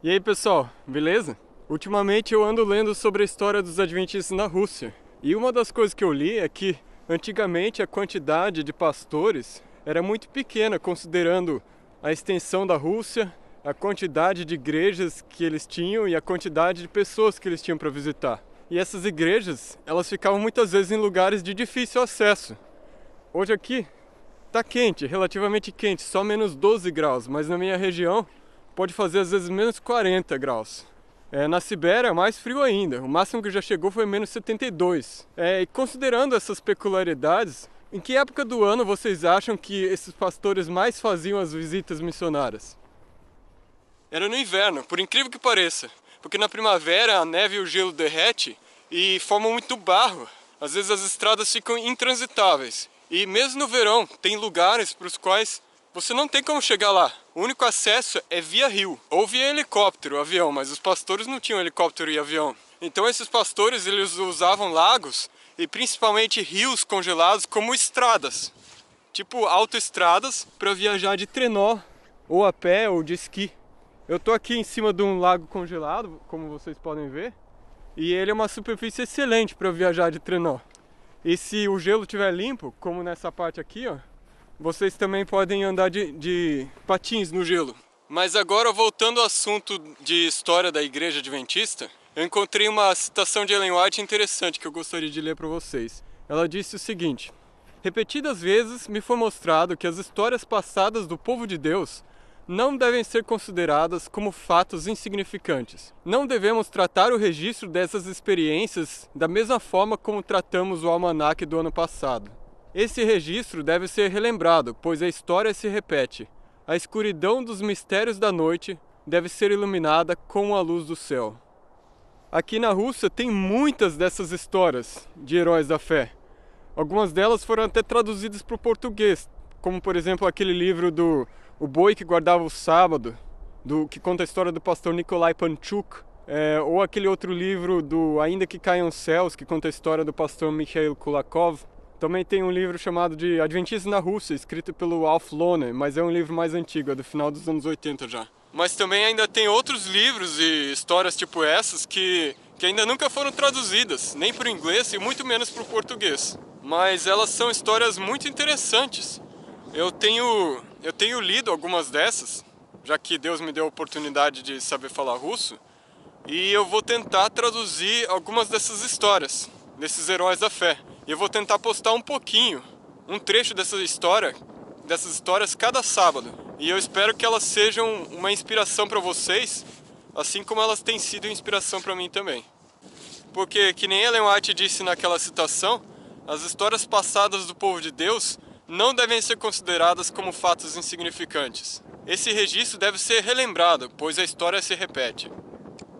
E aí pessoal, beleza? Ultimamente eu ando lendo sobre a história dos adventistas na Rússia. E uma das coisas que eu li é que antigamente a quantidade de pastores era muito pequena, considerando a extensão da Rússia, a quantidade de igrejas que eles tinham e a quantidade de pessoas que eles tinham para visitar. E essas igrejas, elas ficavam muitas vezes em lugares de difícil acesso. Hoje aqui tá quente, relativamente quente, só menos 12 graus, mas na minha região pode fazer às vezes menos 40 graus. Na Sibéria é mais frio ainda, o máximo que já chegou foi menos 72. E considerando essas peculiaridades, em que época do ano vocês acham que esses pastores mais faziam as visitas missionárias? Era no inverno, por incrível que pareça, porque na primavera a neve e o gelo derrete e formam muito barro. Às vezes as estradas ficam intransitáveis. E mesmo no verão, tem lugares para os quais você não tem como chegar lá. O único acesso é via rio, ou via helicóptero, avião, mas os pastores não tinham helicóptero e avião. Então esses pastores, eles usavam lagos e principalmente rios congelados como estradas. Tipo autoestradas para viajar de trenó, ou a pé, ou de esqui. Eu tô aqui em cima de um lago congelado, como vocês podem ver. E ele é uma superfície excelente para viajar de trenó. E se o gelo estiver limpo, como nessa parte aqui, ó, vocês também podem andar de patins no gelo. Mas agora, voltando ao assunto de história da Igreja Adventista, eu encontrei uma citação de Ellen White interessante que eu gostaria de ler para vocês. Ela disse o seguinte: repetidas vezes me foi mostrado que as histórias passadas do povo de Deus não devem ser consideradas como fatos insignificantes. Não devemos tratar o registro dessas experiências da mesma forma como tratamos o almanaque do ano passado. Esse registro deve ser relembrado, pois a história se repete. A escuridão dos mistérios da noite deve ser iluminada com a luz do céu. Aqui na Rússia tem muitas dessas histórias de heróis da fé. Algumas delas foram até traduzidas para o português, como por exemplo aquele livro do O Boi que Guardava o Sábado, que conta a história do pastor Nikolai Panchuk, ou aquele outro livro do Ainda que Caiam os Céus, que conta a história do pastor Mikhail Kulakov. Também tem um livro chamado de Adventistas na Rússia, escrito pelo Alf Lohner, mas é um livro mais antigo, é do final dos anos 80 já. Mas também ainda tem outros livros e histórias tipo essas que ainda nunca foram traduzidas, nem para o inglês e muito menos para o português. Mas elas são histórias muito interessantes. Eu tenho lido algumas dessas, já que Deus me deu a oportunidade de saber falar russo, e eu vou tentar traduzir algumas dessas histórias, desses heróis da fé. E eu vou tentar postar um pouquinho, um trecho dessas histórias cada sábado. E eu espero que elas sejam uma inspiração para vocês, assim como elas têm sido inspiração para mim também. Porque, que nem Ellen White disse naquela citação, as histórias passadas do povo de Deus não devem ser consideradas como fatos insignificantes. Esse registro deve ser relembrado, pois a história se repete.